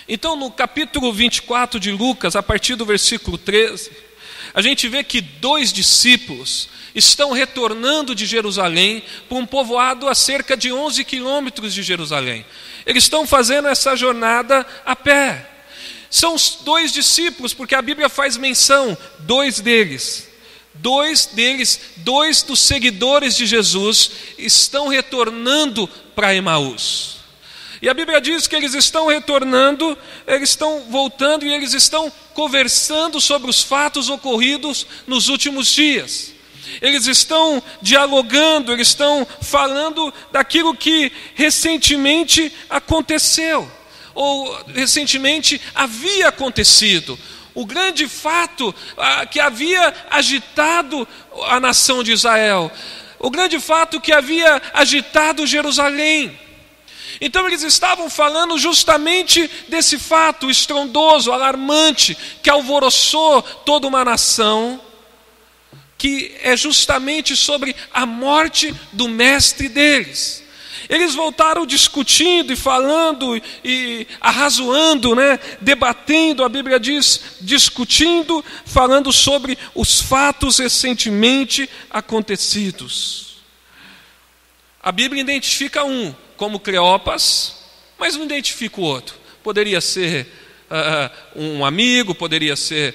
Então, no capítulo 24 de Lucas, a partir do versículo 13, a gente vê que 2 discípulos estão retornando de Jerusalém para um povoado a cerca de 11 quilômetros de Jerusalém. Eles estão fazendo essa jornada a pé. São os 2 discípulos, porque a Bíblia faz menção, 2 deles, 2 dos seguidores de Jesus estão retornando para Emaús. E a Bíblia diz que eles estão retornando, eles estão voltando e eles estão conversando sobre os fatos ocorridos nos últimos dias. Eles estão dialogando, eles estão falando daquilo que recentemente aconteceu, ou recentemente havia acontecido. O grande fato que havia agitado a nação de Israel, o grande fato que havia agitado Jerusalém. Então eles estavam falando justamente desse fato estrondoso, alarmante, que alvoroçou toda uma nação, que é justamente sobre a morte do mestre deles. Eles voltaram discutindo e falando e arrazoando, debatendo, a Bíblia diz, discutindo, falando sobre os fatos recentemente acontecidos. A Bíblia identifica um como Cleopas, mas não identifica o outro. Poderia ser um amigo, poderia ser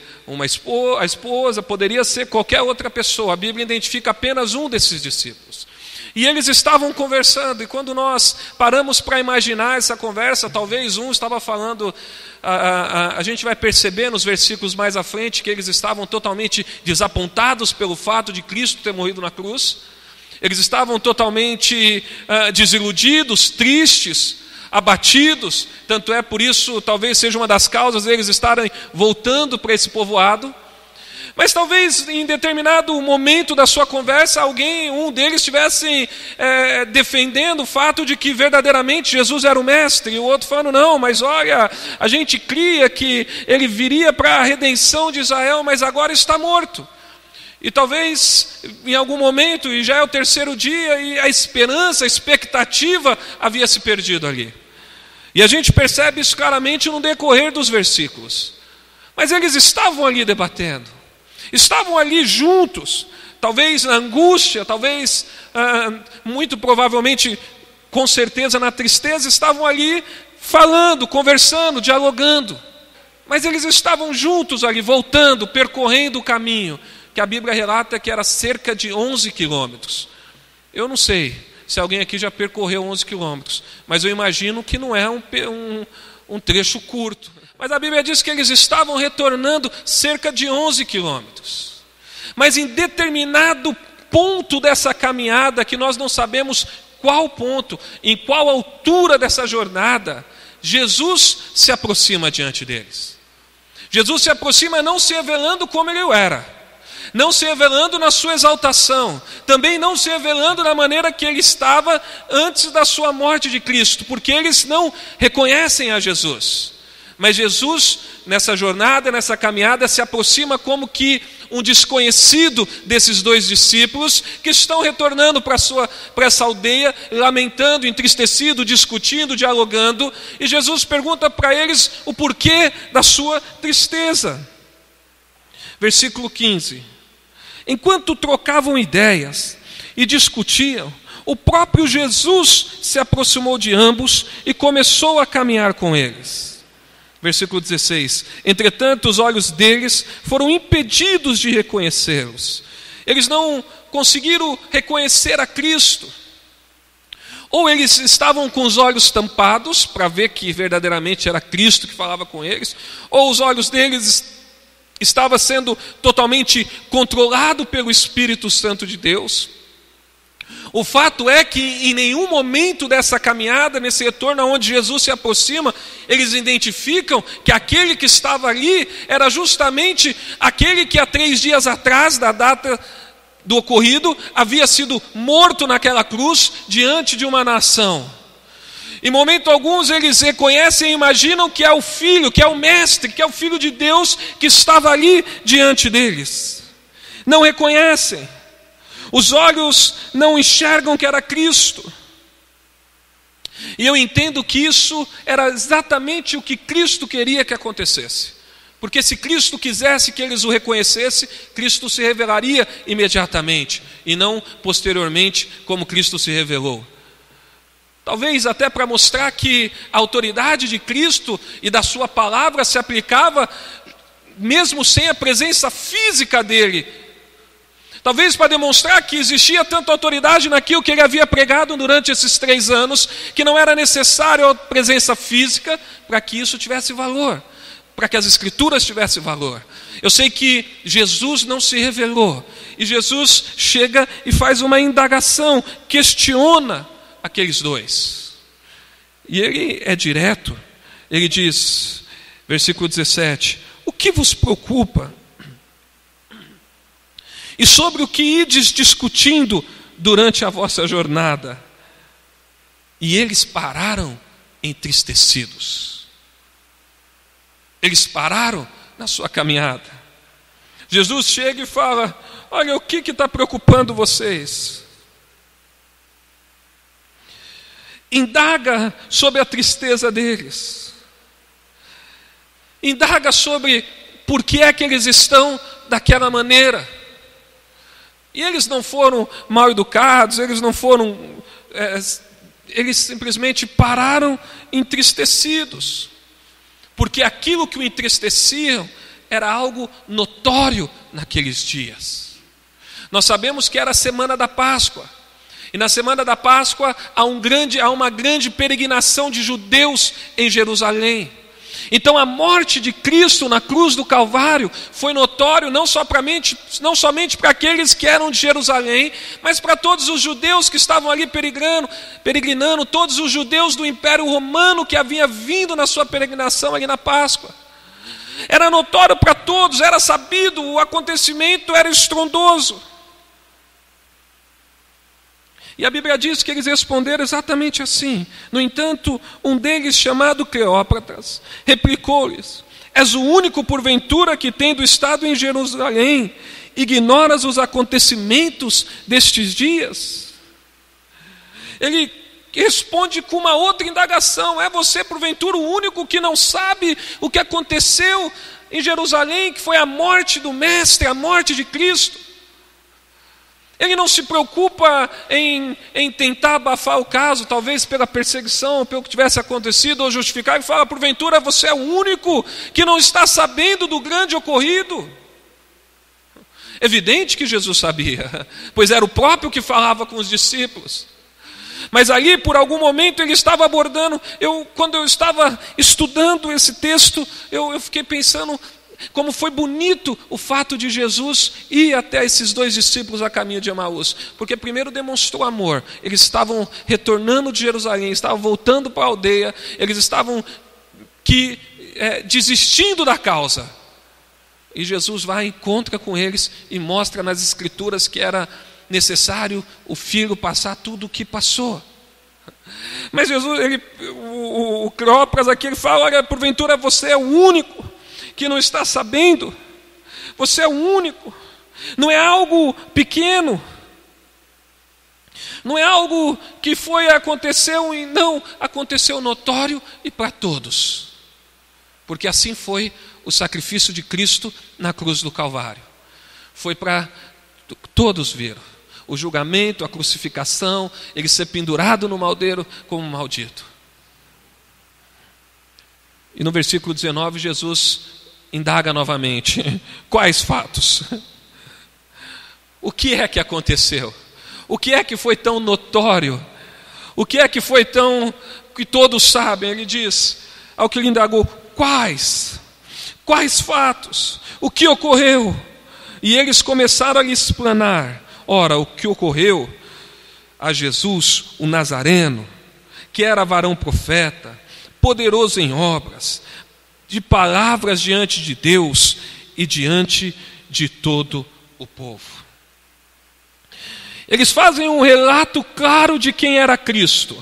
a esposa, poderia ser qualquer outra pessoa. A Bíblia identifica apenas um desses discípulos. E eles estavam conversando, e quando nós paramos para imaginar essa conversa, talvez um estava falando, a gente vai perceber nos versículos mais à frente que eles estavam totalmente desapontados pelo fato de Cristo ter morrido na cruz. Eles estavam totalmente desiludidos, tristes, abatidos. Tanto é por isso, talvez seja uma das causas deles estarem voltando para esse povoado. Mas talvez em determinado momento da sua conversa, um deles estivesse defendendo o fato de que verdadeiramente Jesus era o mestre, e o outro falando, não, mas olha, a gente cria que ele viria para a redenção de Israel, mas agora está morto. E talvez em algum momento, e já é o 3º dia, e a esperança, a expectativa havia se perdido ali. E a gente percebe isso claramente no decorrer dos versículos. Mas eles estavam ali debatendo, estavam ali juntos, talvez na angústia, talvez, muito provavelmente, com certeza na tristeza, estavam ali falando, conversando, dialogando. Mas eles estavam juntos ali, voltando, percorrendo o caminho, que a Bíblia relata que era cerca de 11 quilômetros. Eu não sei se alguém aqui já percorreu 11 quilômetros, mas eu imagino que não é um trecho curto. Mas a Bíblia diz que eles estavam retornando cerca de 11 quilômetros. Mas em determinado ponto dessa caminhada, que nós não sabemos qual ponto, em qual altura dessa jornada, Jesus se aproxima diante deles. Jesus se aproxima não se revelando como ele era, não se revelando na sua exaltação, também não se revelando da maneira que ele estava antes da sua morte de Cristo, porque eles não reconhecem a Jesus. Mas Jesus, nessa jornada, nessa caminhada, se aproxima como que um desconhecido desses 2 discípulos que estão retornando para essa aldeia, lamentando, entristecido, discutindo, dialogando, e Jesus pergunta para eles o porquê da sua tristeza. Versículo 15. Enquanto trocavam ideias e discutiam, o próprio Jesus se aproximou de ambos e começou a caminhar com eles. Versículo 16. Entretanto, os olhos deles foram impedidos de reconhecê-los. Eles não conseguiram reconhecer a Cristo. Ou eles estavam com os olhos tampados para ver que verdadeiramente era Cristo que falava com eles, ou os olhos deles estava sendo totalmente controlado pelo Espírito Santo de Deus. O fato é que em nenhum momento dessa caminhada, nesse retorno onde Jesus se aproxima, eles identificam que aquele que estava ali era justamente aquele que há 3 dias atrás, da data do ocorrido, havia sido morto naquela cruz diante de uma nação. Em momento alguns eles reconhecem e imaginam que é o Filho, que é o Mestre, que é o Filho de Deus que estava ali diante deles. Não reconhecem. Os olhos não enxergam que era Cristo. E eu entendo que isso era exatamente o que Cristo queria que acontecesse. Porque se Cristo quisesse que eles o reconhecessem, Cristo se revelaria imediatamente, e não posteriormente, como Cristo se revelou. Talvez até para mostrar que a autoridade de Cristo e da sua palavra se aplicava mesmo sem a presença física dele. Talvez para demonstrar que existia tanta autoridade naquilo que ele havia pregado durante esses 3 anos, que não era necessário a presença física para que isso tivesse valor, para que as Escrituras tivessem valor. Eu sei que Jesus não se revelou, e Jesus chega e faz uma indagação, questiona aqueles dois. E ele é direto, ele diz, versículo 17: o que vos preocupa? E sobre o que ides discutindo durante a vossa jornada? E eles pararam entristecidos. Eles pararam na sua caminhada. Jesus chega e fala: olha, o que está preocupando vocês? Indaga sobre a tristeza deles. Indaga sobre por que é que eles estão daquela maneira. E eles não foram mal educados, eles não foram... eles simplesmente pararam entristecidos. Porque aquilo que o entristeciam era algo notório naqueles dias. Nós sabemos que era a semana da Páscoa. E na semana da Páscoa há uma grande peregrinação de judeus em Jerusalém. Então a morte de Cristo na cruz do Calvário foi notório não somente para aqueles que eram de Jerusalém, mas para todos os judeus que estavam ali peregrinando, todos os judeus do Império Romano que havia vindo na sua peregrinação ali na Páscoa. Era notório para todos, era sabido, o acontecimento era estrondoso. E a Bíblia diz que eles responderam exatamente assim. No entanto, um deles, chamado Cleópatas, replicou-lhes: és o único porventura que, tendo estado em Jerusalém, ignoras os acontecimentos destes dias? Ele responde com uma outra indagação: é você porventura o único que não sabe o que aconteceu em Jerusalém, que foi a morte do Mestre, a morte de Cristo? Ele não se preocupa em tentar abafar o caso, talvez pela perseguição, pelo que tivesse acontecido, ou justificar, e fala: porventura você é o único que não está sabendo do grande ocorrido. Evidente que Jesus sabia, pois era o próprio que falava com os discípulos. Mas ali, por algum momento, ele estava abordando. Quando eu estava estudando esse texto, eu fiquei pensando como foi bonito o fato de Jesus ir até esses 2 discípulos a caminho de Emaús. Porque primeiro demonstrou amor. Eles estavam retornando de Jerusalém, estavam voltando para a aldeia, eles estavam desistindo da causa. E Jesus vai, encontra com eles e mostra nas Escrituras que era necessário o filho passar tudo o que passou. Mas Jesus, o Cleópatas aqui, ele fala: olha, porventura você é o único que não está sabendo. Você é o único. Não é algo pequeno. Não é algo que aconteceu e não, aconteceu notório e para todos. Porque assim foi o sacrifício de Cristo na cruz do Calvário. Foi para todos viram. O julgamento, a crucificação, ele ser pendurado no madeiro como maldito. E no versículo 19, Jesus indaga novamente: quais fatos? O que é que aconteceu? O que é que foi tão notório? O que é que foi tão que todos sabem? Ele diz ao que lhe indagou: quais fatos? O que ocorreu? E eles começaram a lhe explanar. Ora, o que ocorreu a Jesus, o Nazareno, que era varão profeta, poderoso em obras, de palavras diante de Deus e diante de todo o povo. Eles fazem um relato claro de quem era Cristo.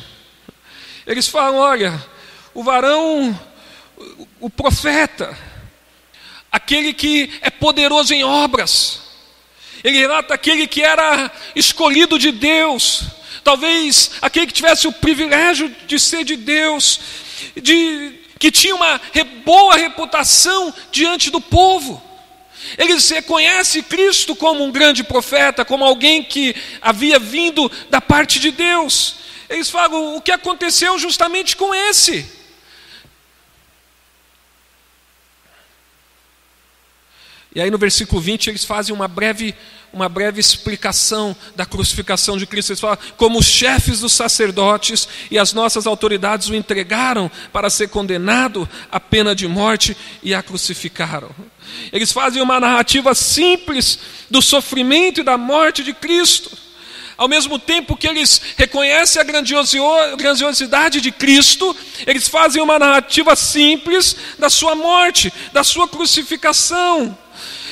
Eles falam: olha, o varão, o profeta, aquele que é poderoso em obras. Ele relata aquele que era escolhido de Deus talvez aquele que tivesse o privilégio de ser de Deus, que tinha uma boa reputação diante do povo. Eles reconhecem Cristo como um grande profeta, como alguém que havia vindo da parte de Deus. Eles falam, o que aconteceu justamente com esse? E aí no versículo 20 eles fazem uma breve explicação da crucificação de Cristo. Eles falam, como os chefes dos sacerdotes e as nossas autoridades o entregaram para ser condenado à pena de morte e a crucificaram. Eles fazem uma narrativa simples do sofrimento e da morte de Cristo. Ao mesmo tempo que eles reconhecem a grandiosidade de Cristo, eles fazem uma narrativa simples da sua morte, da sua crucificação.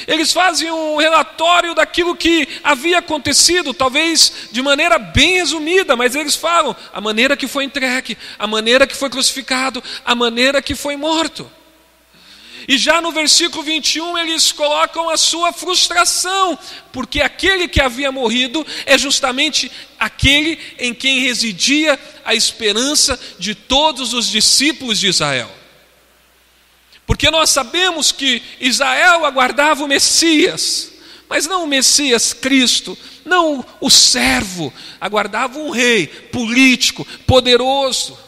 Eles fazem um relatório daquilo que havia acontecido, talvez de maneira bem resumida, mas eles falam a maneira que foi entregue, a maneira que foi crucificado, a maneira que foi morto. E já no versículo 21 eles colocam a sua frustração, porque aquele que havia morrido é justamente aquele em quem residia a esperança de todos os discípulos de Israel. Porque nós sabemos que Israel aguardava o Messias, mas não o Messias Cristo, não o servo, aguardava um rei político, poderoso.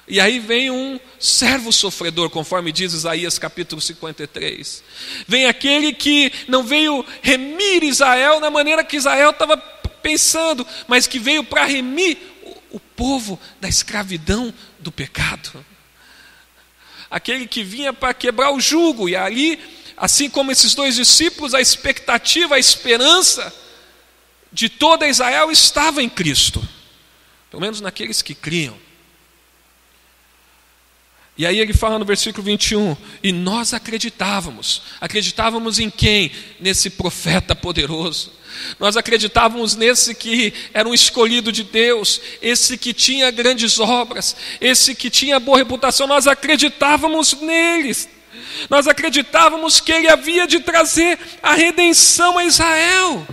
E aí vem um servo sofredor, conforme diz Isaías capítulo 53. Vem aquele que não veio remir Israel na maneira que Israel estava pensando, mas que veio para remir o povo da escravidão do pecado. Aquele que vinha para quebrar o jugo, e ali, assim como esses dois discípulos, a expectativa, a esperança de toda Israel estava em Cristo, pelo menos naqueles que criam. E aí ele fala no versículo 21, e nós acreditávamos em quem? Nesse profeta poderoso. Nós acreditávamos nesse que era um escolhido de Deus, esse que tinha grandes obras, esse que tinha boa reputação. Nós acreditávamos neles. Nós acreditávamos que ele havia de trazer a redenção a Israel.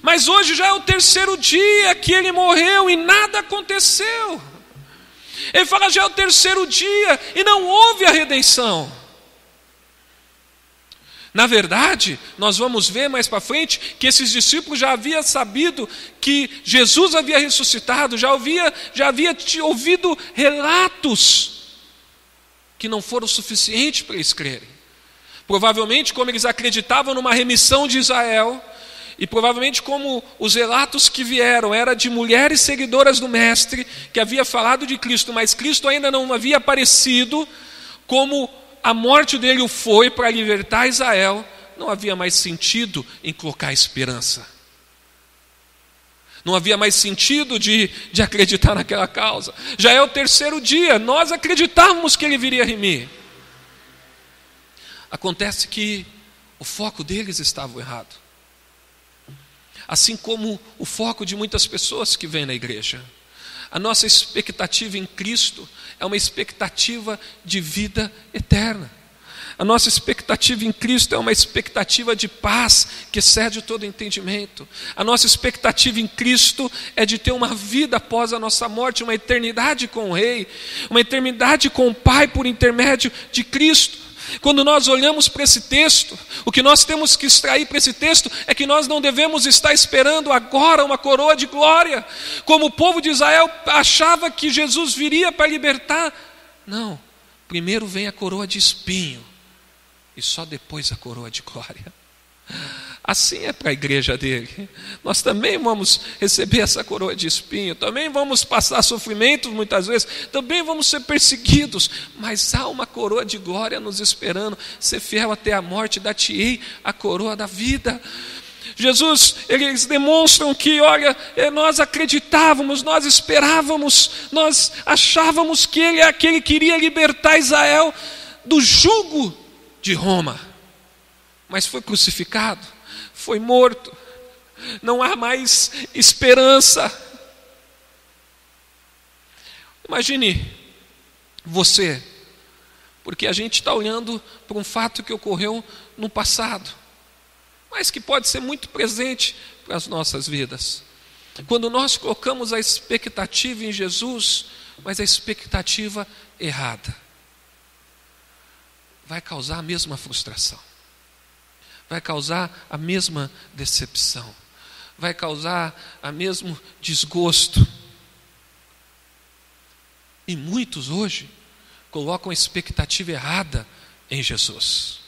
Mas hoje já é o terceiro dia que ele morreu e nada aconteceu. Ele fala, já é o terceiro dia e não houve a redenção. Na verdade, nós vamos ver mais para frente que esses discípulos já haviam sabido que Jesus havia ressuscitado, já havia ouvido relatos que não foram suficientes para eles crerem. Provavelmente, como eles acreditavam numa remissão de Israel, e provavelmente como os relatos que vieram era de mulheres seguidoras do Mestre, que havia falado de Cristo, mas Cristo ainda não havia aparecido, como a morte dele foi para libertar Israel, não havia mais sentido em colocar esperança. Não havia mais sentido de acreditar naquela causa. Já é o terceiro dia, nós acreditávamos que ele viria remir. Acontece que o foco deles estava errado. Assim como o foco de muitas pessoas que vêm na igreja. A nossa expectativa em Cristo é uma expectativa de vida eterna. A nossa expectativa em Cristo é uma expectativa de paz que excede todo entendimento. A nossa expectativa em Cristo é de ter uma vida após a nossa morte, uma eternidade com o Rei, uma eternidade com o Pai por intermédio de Cristo. Quando nós olhamos para esse texto, o que nós temos que extrair para esse texto é que nós não devemos estar esperando agora uma coroa de glória, como o povo de Israel achava que Jesus viria para libertar. Não, primeiro vem a coroa de espinho e só depois a coroa de glória. Assim é para a igreja dele. Nós também vamos receber essa coroa de espinho, também vamos passar sofrimentos muitas vezes, também vamos ser perseguidos, mas há uma coroa de glória nos esperando. Ser fiel até a morte, dar-te-ei a coroa da vida. Jesus, eles demonstram que, olha, nós acreditávamos, nós esperávamos, nós achávamos que ele é aquele que iria libertar Israel do jugo de Roma, mas foi crucificado, foi morto, não há mais esperança. Imagine você, porque a gente está olhando para um fato que ocorreu no passado, mas que pode ser muito presente para as nossas vidas. Quando nós colocamos a expectativa em Jesus, mas a expectativa errada, vai causar a mesma frustração, vai causar a mesma decepção, vai causar o mesmo desgosto. E muitos hoje colocam a expectativa errada em Jesus.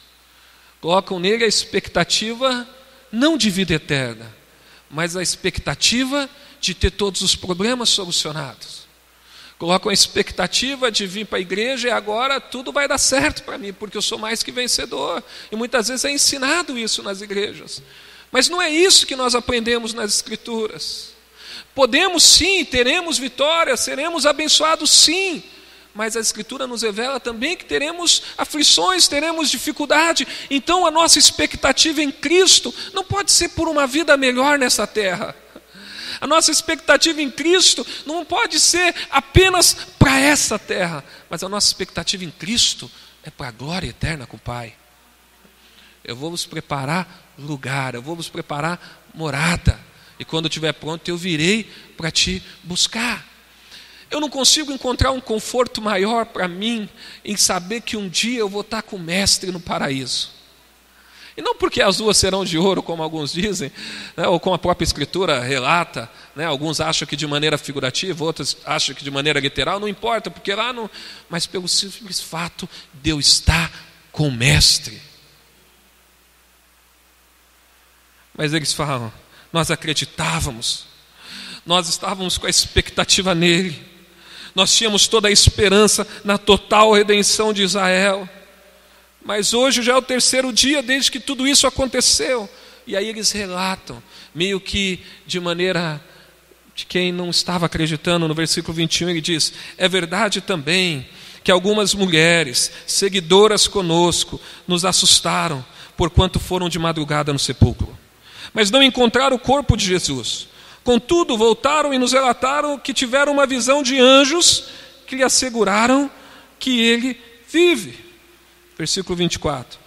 Colocam nele a expectativa não de vida eterna, mas a expectativa de ter todos os problemas solucionados. Colocam a expectativa de vir para a igreja e agora tudo vai dar certo para mim, porque eu sou mais que vencedor. E muitas vezes é ensinado isso nas igrejas. Mas não é isso que nós aprendemos nas Escrituras. Podemos sim, teremos vitória, seremos abençoados sim, mas a Escritura nos revela também que teremos aflições, teremos dificuldade. Então a nossa expectativa em Cristo não pode ser por uma vida melhor nessa terra. A nossa expectativa em Cristo não pode ser apenas para essa terra, mas a nossa expectativa em Cristo é para a glória eterna com o Pai. Eu vou vos preparar lugar, eu vou vos preparar morada, e quando estiver pronto eu virei para te buscar. Eu não consigo encontrar um conforto maior para mim em saber que um dia eu vou estar com o Mestre no paraíso. E não porque as ruas serão de ouro, como alguns dizem, né, ou como a própria Escritura relata, né, alguns acham que de maneira figurativa, outros acham que de maneira literal, não importa, porque lá não, mas pelo simples fato de eu estar com o Mestre. Mas eles falam, nós acreditávamos, nós estávamos com a expectativa nele, nós tínhamos toda a esperança na total redenção de Israel, mas hoje já é o terceiro dia desde que tudo isso aconteceu. E aí eles relatam, meio que de maneira de quem não estava acreditando. No versículo 21 ele diz, é verdade também que algumas mulheres, seguidoras conosco, nos assustaram, porquanto foram de madrugada no sepulcro, mas não encontraram o corpo de Jesus. Contudo, voltaram e nos relataram que tiveram uma visão de anjos que lhe asseguraram que ele vive. Versículo 24.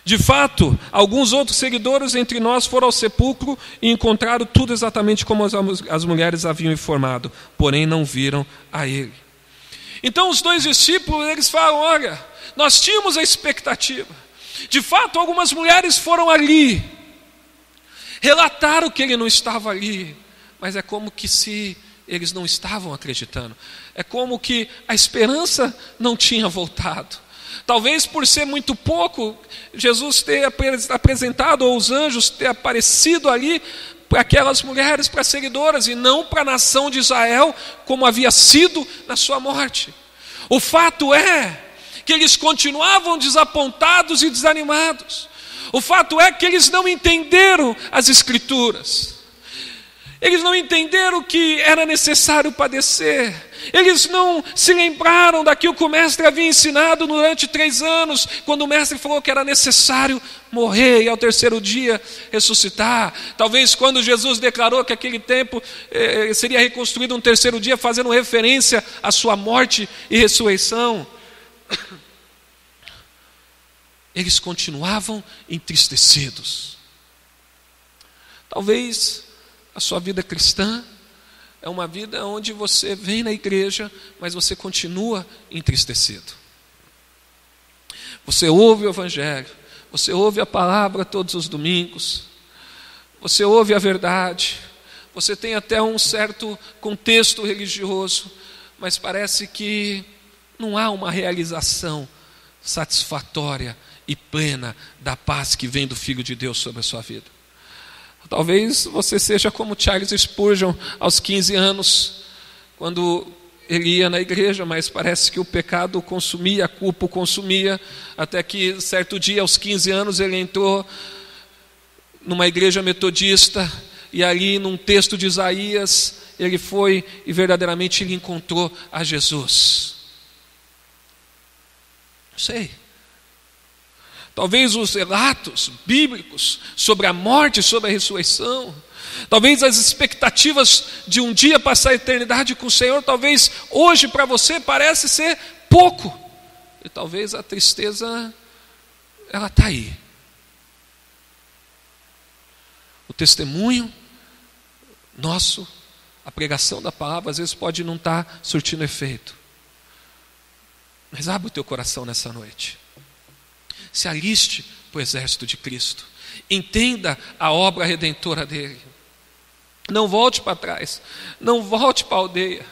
De fato, alguns outros seguidores entre nós foram ao sepulcro e encontraram tudo exatamente como as mulheres haviam informado, porém não viram a ele. Então os dois discípulos, eles falam, olha, nós tínhamos a expectativa. De fato, algumas mulheres foram ali, relataram que ele não estava ali, mas é como que se eles não estavam acreditando. É como que a esperança não tinha voltado. Talvez por ser muito pouco, Jesus ter apresentado, ou os anjos ter aparecido ali para aquelas mulheres, para seguidoras, e não para a nação de Israel, como havia sido na sua morte. O fato é que eles continuavam desapontados e desanimados. O fato é que eles não entenderam as Escrituras. Eles não entenderam que era necessário padecer. Eles não se lembraram daquilo que o mestre havia ensinado durante 3 anos, quando o mestre falou que era necessário morrer e ao terceiro dia ressuscitar. Talvez quando Jesus declarou que aquele templo seria reconstruído no terceiro dia, fazendo referência à sua morte e ressurreição. Eles continuavam entristecidos. Talvez a sua vida cristã é uma vida onde você vem na igreja, mas você continua entristecido. Você ouve o Evangelho, você ouve a palavra todos os domingos, você ouve a verdade, você tem até um certo contexto religioso, mas parece que não há uma realização satisfatória e plena da paz que vem do Filho de Deus sobre a sua vida. Talvez você seja como Charles Spurgeon aos 15 anos, quando ele ia na igreja, mas parece que o pecado o consumia, a culpa o consumia, até que certo dia, aos 15 anos, ele entrou numa igreja metodista, e ali num texto de Isaías, ele foi e verdadeiramente ele encontrou a Jesus. Não sei. Talvez os relatos bíblicos sobre a morte, sobre a ressurreição, talvez as expectativas de um dia passar a eternidade com o Senhor, talvez hoje para você parece ser pouco, e talvez a tristeza, ela está aí. O testemunho a pregação da palavra às vezes pode não estar surtindo efeito. Mas abre o teu coração nessa noite. Se aliste para o exército de Cristo. Entenda a obra redentora dele. Não volte para trás. Não volte para a aldeia.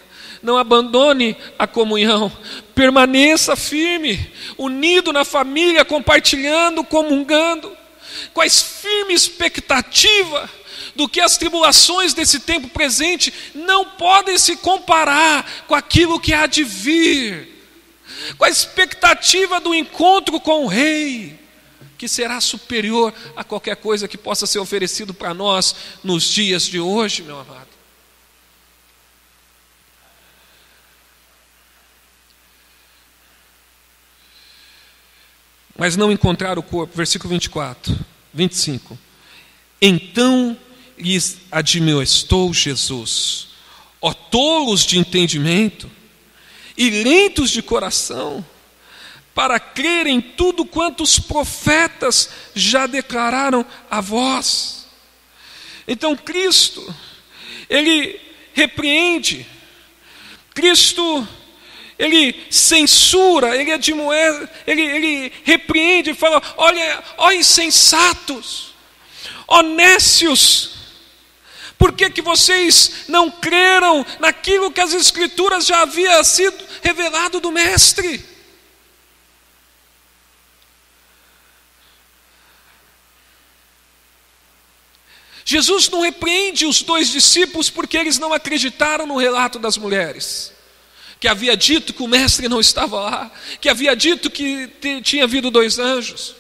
Não abandone a comunhão. Permaneça firme, unido na família, compartilhando, comungando, com a firme expectativa do que as tribulações desse tempo presente não podem se comparar com aquilo que há de vir, com a expectativa do encontro com o Rei, que será superior a qualquer coisa que possa ser oferecido para nós nos dias de hoje, meu amado. Mas não encontrar o corpo, versículo 25. Então lhes admoestou Jesus: ó tolos de entendimento e lentos de coração, para crer em tudo quanto os profetas já declararam a vós. Então Cristo, Ele repreende, Cristo, Ele censura, Ele admoesta, Ele repreende e fala: olha, ó insensatos, ó nécios, por que vocês não creram naquilo que as Escrituras já havia sido revelado do Mestre? Jesus não repreende os 2 discípulos porque eles não acreditaram no relato das mulheres, que havia dito que o Mestre não estava lá, que havia dito que tinha visto 2 anjos.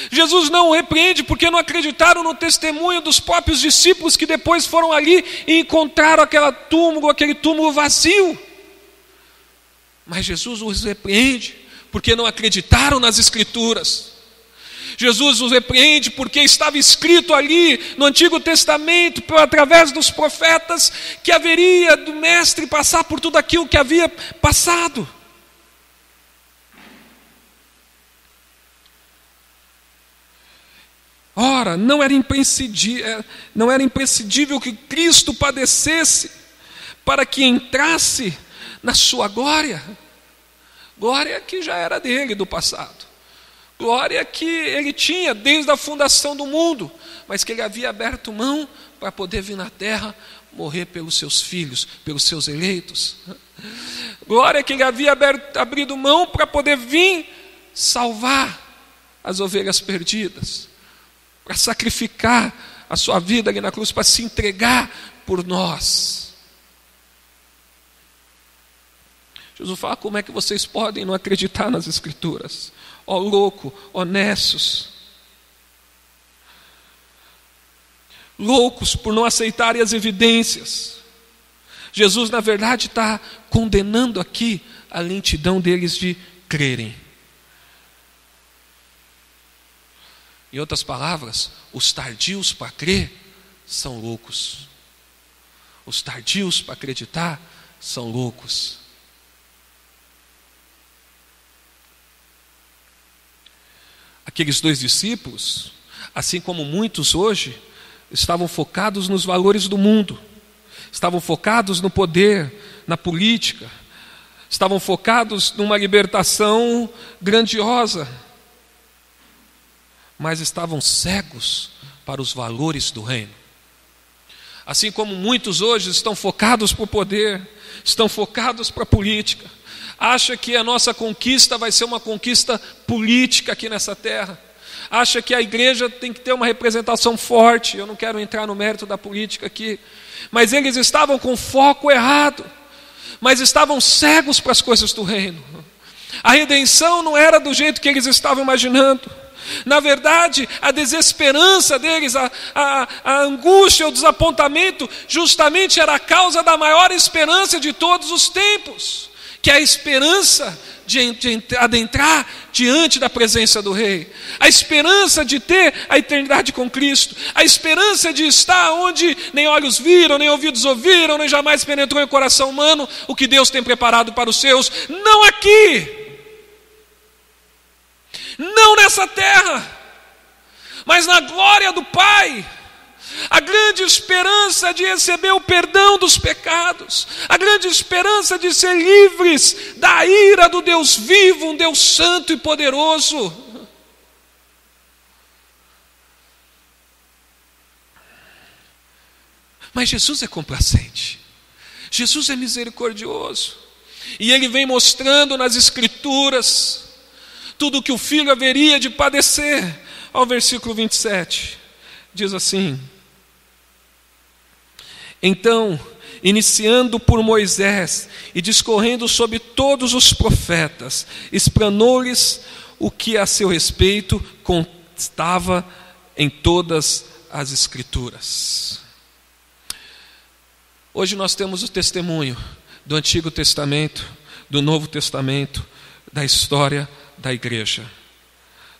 Jesus não o repreende porque não acreditaram no testemunho dos próprios discípulos que depois foram ali e encontraram aquele túmulo vazio. Mas Jesus os repreende porque não acreditaram nas Escrituras. Jesus os repreende porque estava escrito ali no Antigo Testamento, através dos profetas, que haveria do Mestre passar por tudo aquilo que havia passado. Ora, não era imprescindível que Cristo padecesse para que entrasse na sua glória. Glória que já era dele do passado. Glória que ele tinha desde a fundação do mundo, mas que ele havia aberto mão para poder vir na terra morrer pelos seus filhos, pelos seus eleitos. Glória que ele havia abrido mão para poder vir salvar as ovelhas perdidas, para sacrificar a sua vida ali na cruz, para se entregar por nós. Jesus fala: como é que vocês podem não acreditar nas Escrituras? Ó louco, honestos, loucos por não aceitarem as evidências. Jesus, na verdade, está condenando aqui a lentidão deles de crerem. Em outras palavras, os tardios para crer são loucos. Os tardios para acreditar são loucos. Aqueles 2 discípulos, assim como muitos hoje, estavam focados nos valores do mundo, estavam focados no poder, na política, estavam focados numa libertação grandiosa, mas estavam cegos para os valores do reino. Assim como muitos hoje estão focados para o poder, estão focados para a política, acha que a nossa conquista vai ser uma conquista política aqui nessa terra, acha que a igreja tem que ter uma representação forte. Eu não quero entrar no mérito da política aqui, mas eles estavam com foco errado, mas estavam cegos para as coisas do reino. A redenção não era do jeito que eles estavam imaginando. Na verdade, a desesperança deles, a angústia, o desapontamento, justamente era a causa da maior esperança de todos os tempos, que é a esperança de adentrar diante da presença do Rei, a esperança de ter a eternidade com Cristo, a esperança de estar onde nem olhos viram, nem ouvidos ouviram, nem jamais penetrou em coração humano o que Deus tem preparado para os seus, não aqui, não nessa terra, mas na glória do Pai, a grande esperança de receber o perdão dos pecados, a grande esperança de ser livres da ira do Deus vivo, um Deus santo e poderoso. Mas Jesus é complacente, Jesus é misericordioso, e Ele vem mostrando nas Escrituras tudo o que o Filho haveria de padecer. Ao versículo 27, diz assim: então, iniciando por Moisés e discorrendo sobre todos os profetas, explanou-lhes o que a seu respeito constava em todas as Escrituras. Hoje nós temos o testemunho do Antigo Testamento, do Novo Testamento, da história da igreja.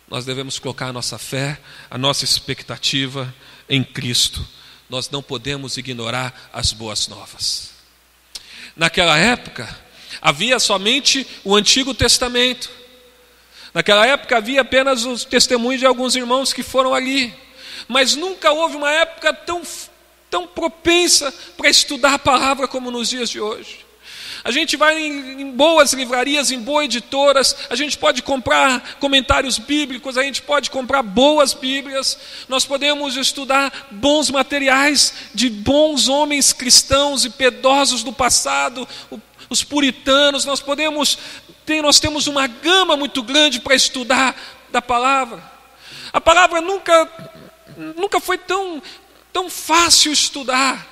Nós devemos colocar a nossa fé, a nossa expectativa em Cristo. Nós não podemos ignorar as boas novas. Naquela época, havia somente o Antigo Testamento. Naquela época havia apenas os testemunhos de alguns irmãos que foram ali. Mas nunca houve uma época tão propensa para estudar a palavra como nos dias de hoje. A gente vai em boas livrarias, em boas editoras, a gente pode comprar comentários bíblicos, a gente pode comprar boas Bíblias, nós podemos estudar bons materiais de bons homens cristãos e piedosos do passado, os puritanos. Nós temos uma gama muito grande para estudar da palavra. A palavra nunca foi tão fácil estudar.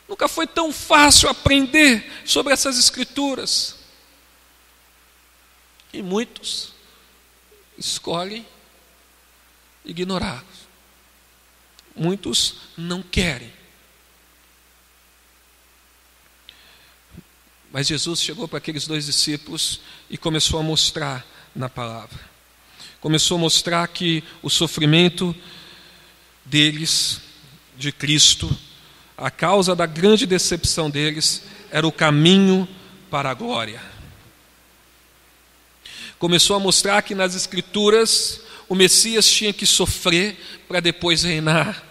Nunca foi tão fácil aprender sobre essas Escrituras. E muitos escolhem ignorar. Muitos não querem. Mas Jesus chegou para aqueles 2 discípulos e começou a mostrar na palavra. Começou a mostrar que o sofrimento deles, de Cristo, a causa da grande decepção deles, era o caminho para a glória. Começou a mostrar que nas Escrituras o Messias tinha que sofrer para depois reinar.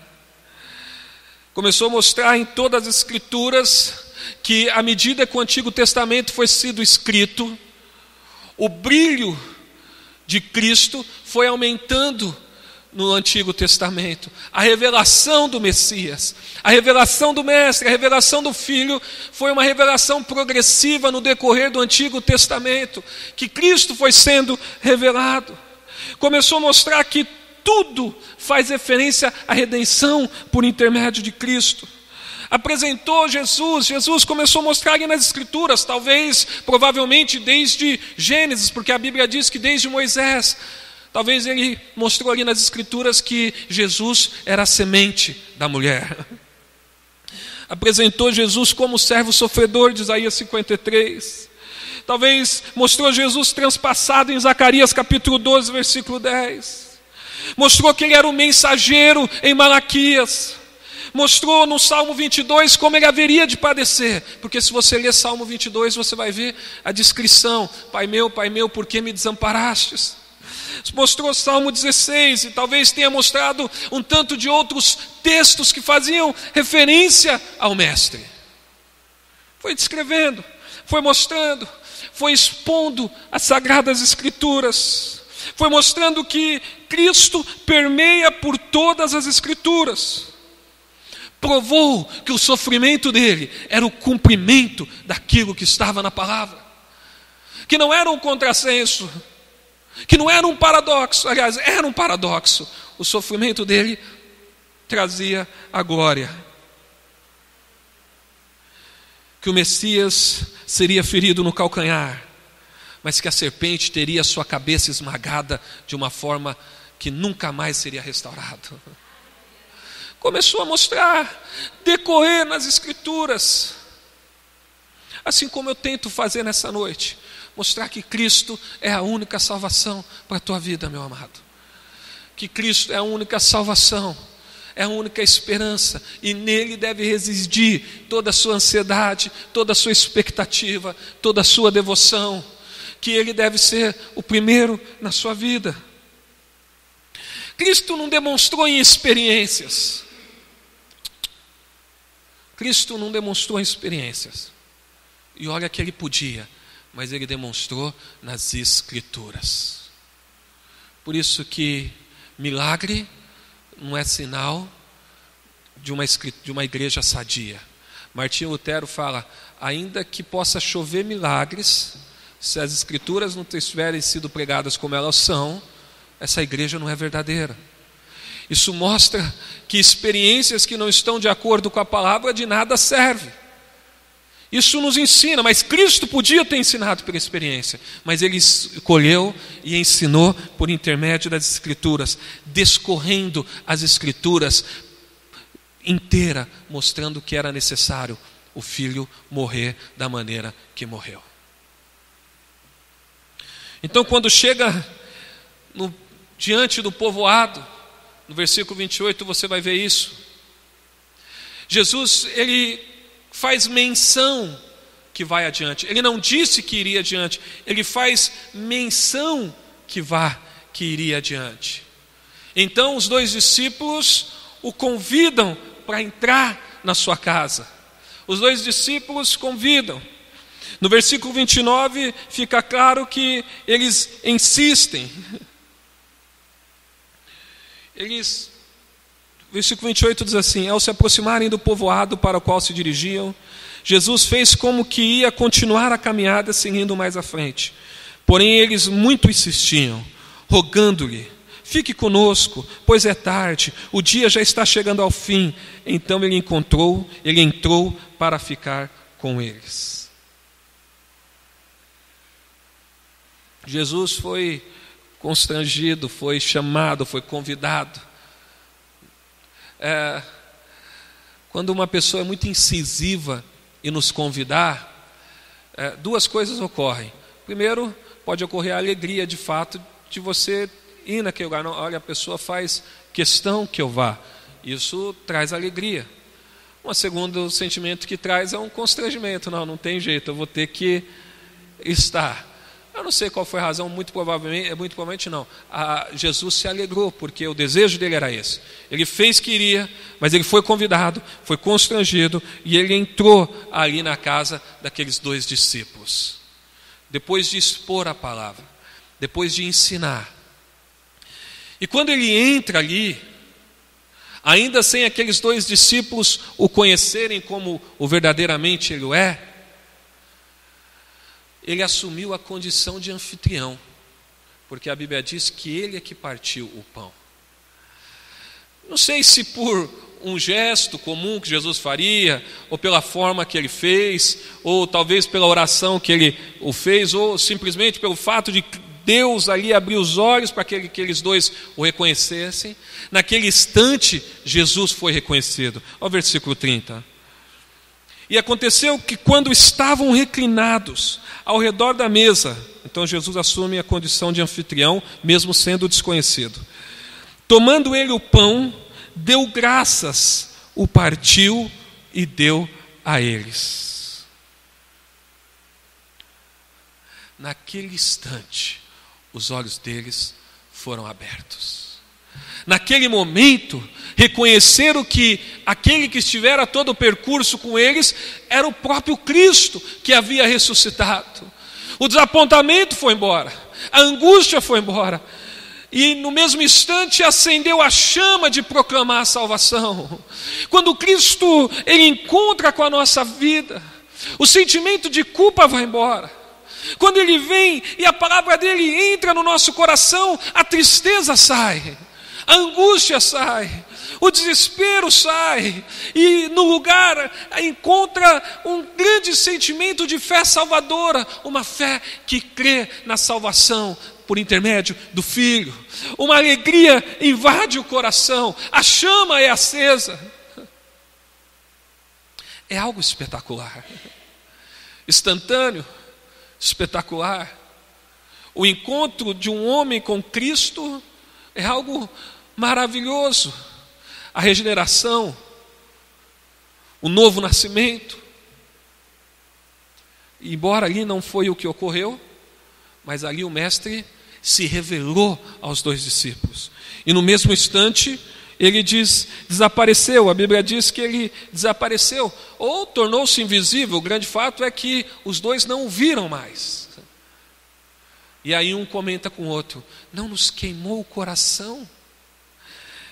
Começou a mostrar em todas as Escrituras que, à medida que o Antigo Testamento foi sido escrito, o brilho de Cristo foi aumentando no Antigo Testamento. A revelação do Messias, a revelação do Mestre, a revelação do Filho foi uma revelação progressiva no decorrer do Antigo Testamento, que Cristo foi sendo revelado. Começou a mostrar que tudo faz referência à redenção por intermédio de Cristo. Apresentou Jesus começou a mostrar ali nas Escrituras, provavelmente desde Gênesis, porque a Bíblia diz que desde Moisés. Talvez ele mostrou ali nas Escrituras que Jesus era a semente da mulher. Apresentou Jesus como servo sofredor de Isaías 53. Talvez mostrou Jesus transpassado em Zacarias capítulo 12, versículo 10. Mostrou que ele era o mensageiro em Malaquias. Mostrou no Salmo 22 como ele haveria de padecer. Porque se você ler Salmo 22, você vai ver a descrição. Pai meu, por que me desamparastes? Mostrou Salmo 16 e talvez tenha mostrado um tanto de outros textos que faziam referência ao Mestre. Foi descrevendo, foi mostrando, foi expondo as Sagradas Escrituras, foi mostrando que Cristo permeia por todas as Escrituras. Provou que o sofrimento dele era o cumprimento daquilo que estava na palavra, que não era um contrassenso, que não era um paradoxo. Aliás, era um paradoxo. O sofrimento dele trazia a glória. Que o Messias seria ferido no calcanhar, mas que a serpente teria sua cabeça esmagada de uma forma que nunca mais seria restaurado. Começou a mostrar, decorrer nas Escrituras, assim como eu tento fazer nessa noite, mostrar que Cristo é a única salvação para a tua vida, meu amado. Que Cristo é a única salvação, é a única esperança, e nele deve residir toda a sua ansiedade, toda a sua expectativa, toda a sua devoção, que ele deve ser o primeiro na sua vida. Cristo não demonstrou em experiências. Cristo não demonstrou em experiências. E olha que ele podia, mas ele demonstrou nas Escrituras. Por isso que milagre não é sinal de uma igreja sadia. Martinho Lutero fala, ainda que possa chover milagres, se as Escrituras não tiverem sido pregadas como elas são, essa igreja não é verdadeira. Isso mostra que experiências que não estão de acordo com a palavra de nada servem. Isso nos ensina, mas Cristo podia ter ensinado pela experiência, mas Ele escolheu e ensinou por intermédio das Escrituras, descorrendo as Escrituras inteira, mostrando que era necessário o Filho morrer da maneira que morreu. Então, quando chega diante do povoado, no versículo 28 você vai ver isso. Jesus, ele faz menção que vai adiante. Ele não disse que iria adiante, ele faz menção que iria adiante. Então os dois discípulos o convidam para entrar na sua casa. Os dois discípulos convidam. No versículo 29 fica claro que eles insistem. Versículo 28 diz assim: ao se aproximarem do povoado para o qual se dirigiam, Jesus fez como que ia continuar a caminhada seguindo mais à frente. Porém eles muito insistiam, rogando-lhe: fique conosco, pois é tarde, o dia já está chegando ao fim. Então ele entrou para ficar com eles. Jesus foi constrangido, foi chamado, foi convidado. Quando uma pessoa é muito incisiva em nos convidar, duas coisas ocorrem. Primeiro, pode ocorrer a alegria de fato de você ir naquele lugar. Não, olha, a pessoa faz questão que eu vá. Isso traz alegria. Um segundo sentimento que traz é um constrangimento. Não tem jeito, eu vou ter que estar. Eu não sei qual foi a razão, muito provavelmente não. Jesus se alegrou, porque o desejo dele era esse. Ele fez que iria, mas ele foi convidado, foi constrangido, e ele entrou ali na casa daqueles dois discípulos. Depois de expor a palavra, depois de ensinar. E quando ele entra ali, ainda sem aqueles dois discípulos o conhecerem como o verdadeiramente ele é, ele assumiu a condição de anfitrião, porque a Bíblia diz que ele é que partiu o pão. Não sei se por um gesto comum que Jesus faria, ou pela forma que ele fez, ou talvez pela oração que ele o fez, ou simplesmente pelo fato de Deus ali abrir os olhos para que aqueles dois o reconhecessem. Naquele instante, Jesus foi reconhecido. Olha o versículo 30. E aconteceu que quando estavam reclinados ao redor da mesa, então Jesus assume a condição de anfitrião, mesmo sendo desconhecido. Tomando ele o pão, deu graças, o partiu e deu a eles. Naquele instante, os olhos deles foram abertos. Naquele momento, reconheceram que aquele que estivera todo o percurso com eles era o próprio Cristo que havia ressuscitado. O desapontamento foi embora, a angústia foi embora, e no mesmo instante acendeu a chama de proclamar a salvação. Quando Cristo ele encontra com a nossa vida, o sentimento de culpa vai embora. Quando ele vem e a palavra dele entra no nosso coração, a tristeza sai, a angústia sai, o desespero sai, e no lugar encontra um grande sentimento de fé salvadora, uma fé que crê na salvação por intermédio do Filho. Uma alegria invade o coração, a chama é acesa. É algo espetacular, instantâneo, espetacular. O encontro de um homem com Cristo é algo maravilhoso. A regeneração, o novo nascimento. Embora ali não foi o que ocorreu, mas ali o mestre se revelou aos dois discípulos. E no mesmo instante, ele desapareceu. A Bíblia diz que ele desapareceu, ou tornou-se invisível. O grande fato é que os dois não o viram mais. E aí um comenta com o outro: não nos queimou o coração?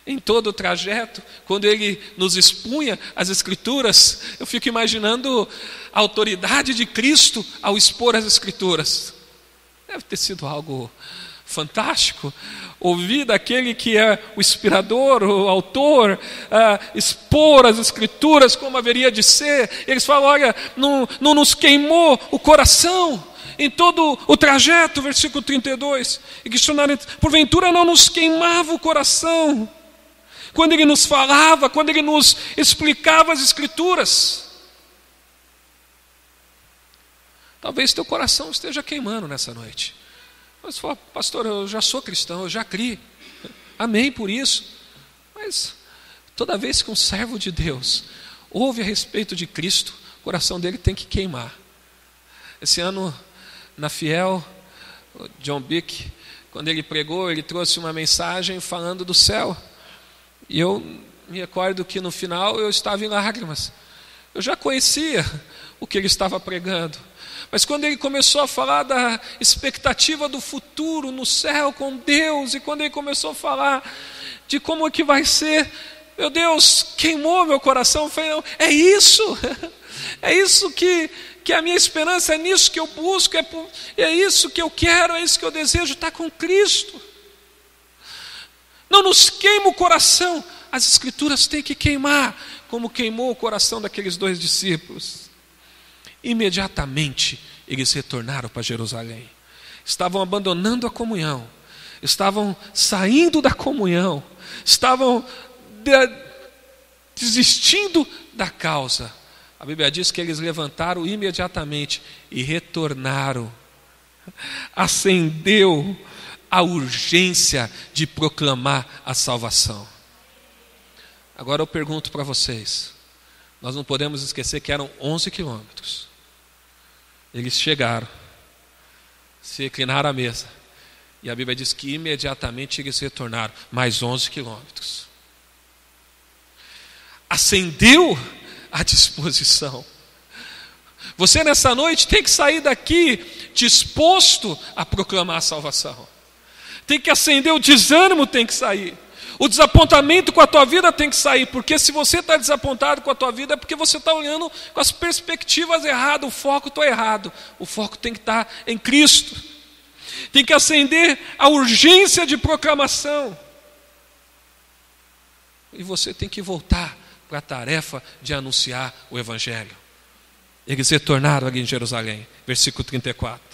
Em todo o trajeto, quando ele nos expunha as Escrituras, eu fico imaginando a autoridade de Cristo ao expor as Escrituras. Deve ter sido algo fantástico, ouvir daquele que é o inspirador, o autor, expor as Escrituras como haveria de ser. Eles falam: olha, não nos queimou o coração em todo o trajeto, versículo 32, e questionaram: porventura não nos queimava o coração quando ele nos falava, quando ele nos explicava as Escrituras? Talvez teu coração esteja queimando nessa noite. Mas fala: pastor, eu já sou cristão, eu já criei, amém por isso. Mas toda vez que um servo de Deus ouve a respeito de Cristo, o coração dele tem que queimar. Esse ano, na Fiel, o John Bick, quando ele pregou, ele trouxe uma mensagem falando do céu. E eu me recordo que no final eu estava em lágrimas. Eu já conhecia o que ele estava pregando, mas quando ele começou a falar da expectativa do futuro no céu com Deus, e quando ele começou a falar de como é que vai ser, meu Deus, queimou meu coração. Eu falei: é isso, é isso que a minha esperança, é nisso que eu busco, é isso que eu quero, é isso que eu desejo, estar com Cristo. Não nos queima o coração. As Escrituras têm que queimar, como queimou o coração daqueles dois discípulos. Imediatamente eles retornaram para Jerusalém. Estavam abandonando a comunhão, estavam saindo da comunhão, estavam desistindo da causa. A Bíblia diz que eles levantaram imediatamente e retornaram. Acendeu a urgência de proclamar a salvação. Agora eu pergunto para vocês, nós não podemos esquecer que eram 11 quilômetros. Eles chegaram, se reclinaram à mesa, e a Bíblia diz que imediatamente eles retornaram, mais 11 quilômetros. Acendeu a disposição. Você nessa noite tem que sair daqui disposto a proclamar a salvação. Tem que acender, o desânimo tem que sair. O desapontamento com a tua vida tem que sair, porque se você está desapontado com a tua vida é porque você está olhando com as perspectivas erradas, o foco está errado. O foco tem que estar em Cristo. Tem que acender a urgência de proclamação. E você tem que voltar para a tarefa de anunciar o Evangelho. Eles retornaram ali em Jerusalém, versículo 34.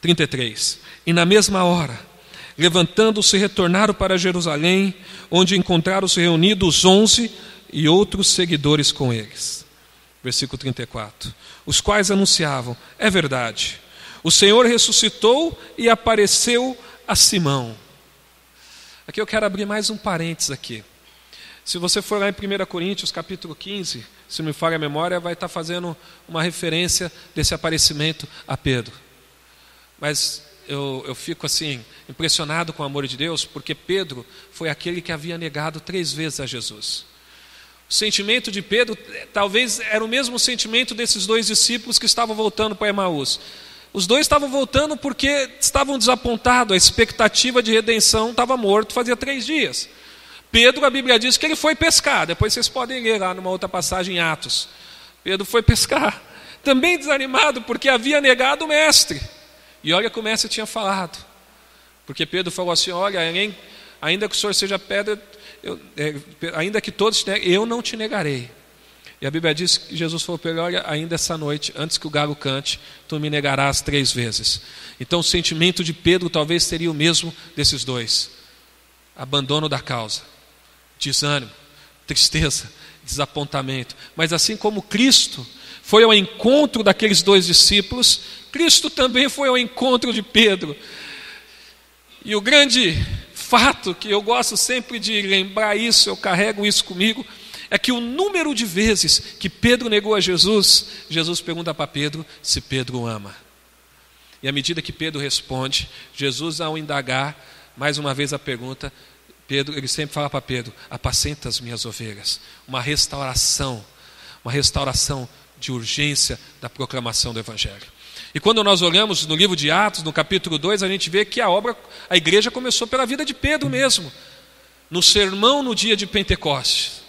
33. E na mesma hora, levantando-se, retornaram para Jerusalém, onde encontraram-se reunidos 11 e outros seguidores com eles. Versículo 34. Os quais anunciavam: é verdade, o Senhor ressuscitou e apareceu a Simão. Aqui eu quero abrir mais um parênteses aqui. Se você for lá em 1 Coríntios capítulo 15, se não me falha a memória, vai estar fazendo uma referência desse aparecimento a Pedro. Mas eu fico assim, impressionado com o amor de Deus, porque Pedro foi aquele que havia negado 3 vezes a Jesus. O sentimento de Pedro talvez era o mesmo sentimento desses 2 discípulos que estavam voltando para Emaús. Os 2 estavam voltando porque estavam desapontados, a expectativa de redenção estava morto fazia 3 dias. Pedro, a Bíblia diz que ele foi pescar, depois vocês podem ler lá numa outra passagem em Atos. Pedro foi pescar, também desanimado porque havia negado o mestre. E olha como o mestre tinha falado, porque Pedro falou assim: olha, ainda que o Senhor seja pedra, ainda que todos te neguem, eu não te negarei. E a Bíblia diz que Jesus falou para ele: olha, ainda essa noite, antes que o galo cante, tu me negarás 3 vezes. Então o sentimento de Pedro talvez seria o mesmo desses 2: abandono da causa, desânimo, tristeza, desapontamento. Mas assim como Cristo foi ao encontro daqueles 2 discípulos, Cristo também foi ao encontro de Pedro. E o grande fato que eu gosto sempre de lembrar isso, eu carrego isso comigo, é que o número de vezes que Pedro negou a Jesus, Jesus pergunta para Pedro se Pedro ama. E à medida que Pedro responde, Jesus, ao indagar Mais uma vez a pergunta, Pedro, ele sempre fala para Pedro: apacenta as minhas ovelhas. Uma restauração de urgência da proclamação do Evangelho. E quando nós olhamos no livro de Atos, no capítulo 2, a gente vê que a igreja começou pela vida de Pedro mesmo, no sermão no dia de Pentecostes,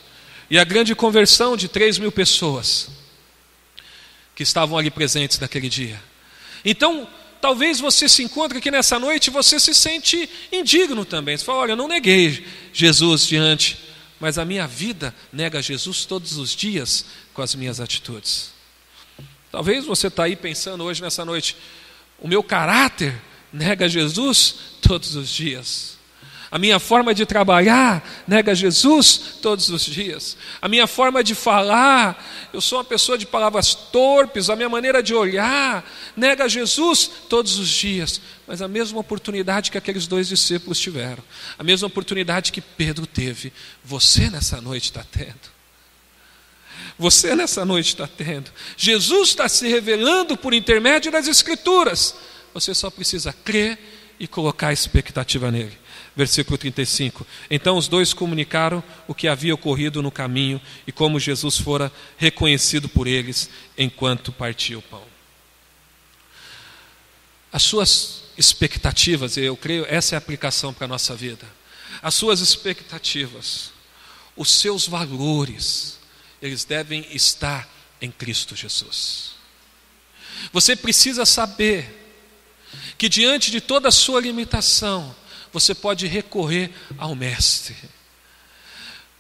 e a grande conversão de 3.000 pessoas que estavam ali presentes naquele dia. Então, talvez você se encontre aqui nessa noite e você se sente indigno também. Você fala: olha, eu não neguei Jesus diante, mas a minha vida nega Jesus todos os dias com as minhas atitudes. Talvez você está aí pensando hoje nessa noite: o meu caráter nega Jesus todos os dias. A minha forma de trabalhar nega Jesus todos os dias. A minha forma de falar, eu sou uma pessoa de palavras torpes, a minha maneira de olhar nega Jesus todos os dias. Mas a mesma oportunidade que aqueles 2 discípulos tiveram, a mesma oportunidade que Pedro teve, você nessa noite está tendo. Você nessa noite está tendo. Jesus está se revelando por intermédio das Escrituras. Você só precisa crer e colocar a expectativa nele. Versículo 35. Então os 2 comunicaram o que havia ocorrido no caminho e como Jesus fora reconhecido por eles enquanto partia o pão. As suas expectativas, eu creio, essa é a aplicação para a nossa vida. As suas expectativas, os seus valores, eles devem estar em Cristo Jesus. Você precisa saber que diante de toda a sua limitação, você pode recorrer ao Mestre,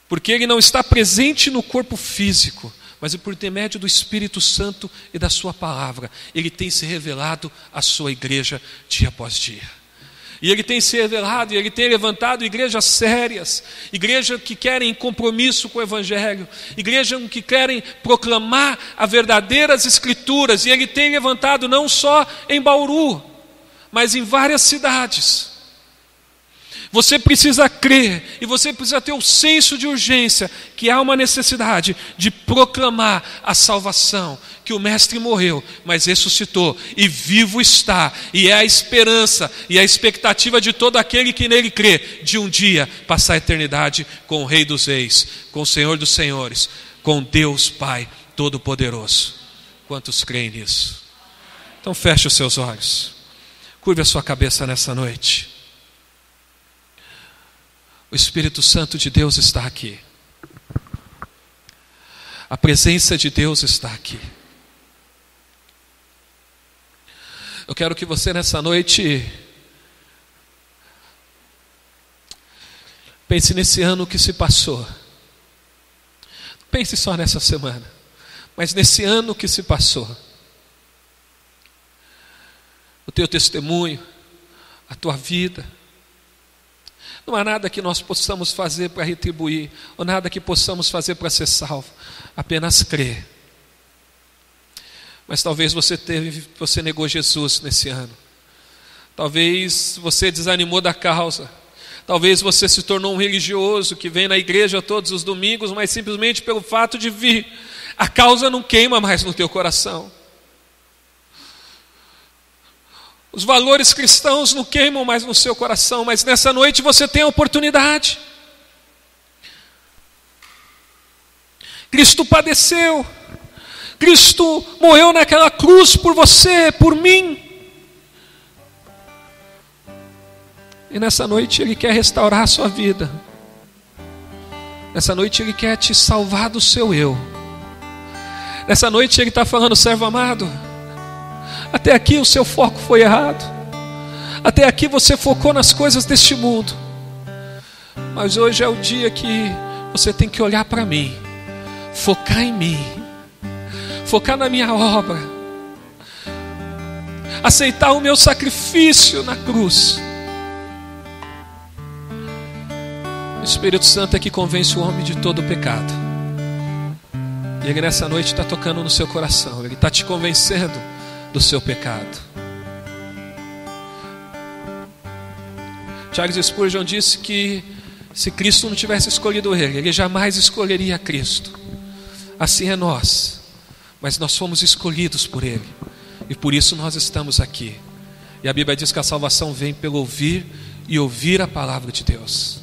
porque Ele não está presente no corpo físico, mas por intermédio do Espírito Santo e da sua palavra, Ele tem se revelado à sua igreja dia após dia. E Ele tem se revelado, e Ele tem levantado igrejas sérias, igrejas que querem compromisso com o Evangelho, igrejas que querem proclamar as verdadeiras Escrituras, e Ele tem levantado não só em Bauru, mas em várias cidades. Você precisa crer e você precisa ter o senso de urgência que há uma necessidade de proclamar a salvação, que o Mestre morreu, mas ressuscitou e vivo está, e é a esperança e a expectativa de todo aquele que nele crê, de um dia passar a eternidade com o Rei dos Reis, com o Senhor dos Senhores, com Deus Pai Todo-Poderoso. Quantos creem nisso? Então feche os seus olhos, curve a sua cabeça nessa noite. O Espírito Santo de Deus está aqui. A presença de Deus está aqui. Eu quero que você nessa noite pense nesse ano que se passou. Pense só nessa semana, mas nesse ano que se passou. O teu testemunho, a tua vida. Não há nada que nós possamos fazer para retribuir, ou nada que possamos fazer para ser salvo, apenas crer. Mas talvez você negou Jesus nesse ano, talvez você desanimou da causa, talvez você se tornou um religioso que vem na igreja todos os domingos, mas simplesmente pelo fato de vir, a causa não queima mais no teu coração. Os valores cristãos não queimam mais no seu coração, mas nessa noite você tem a oportunidade. Cristo padeceu, Cristo morreu naquela cruz por você, por mim. E nessa noite Ele quer restaurar a sua vida. Nessa noite Ele quer te salvar do seu eu. Nessa noite Ele está falando: servo amado, até aqui o seu foco foi errado. Até aqui você focou nas coisas deste mundo. Mas hoje é o dia que você tem que olhar para mim, focar em mim, focar na minha obra, aceitar o meu sacrifício na cruz. O Espírito Santo é que convence o homem de todo o pecado. E Ele nessa noite está tocando no seu coração. Ele está te convencendo do seu pecado. Charles Spurgeon disse que se Cristo não tivesse escolhido ele jamais escolheria Cristo. Assim é nós, mas nós fomos escolhidos por Ele, e por isso nós estamos aqui. E a Bíblia diz que a salvação vem pelo ouvir e ouvir a palavra de Deus.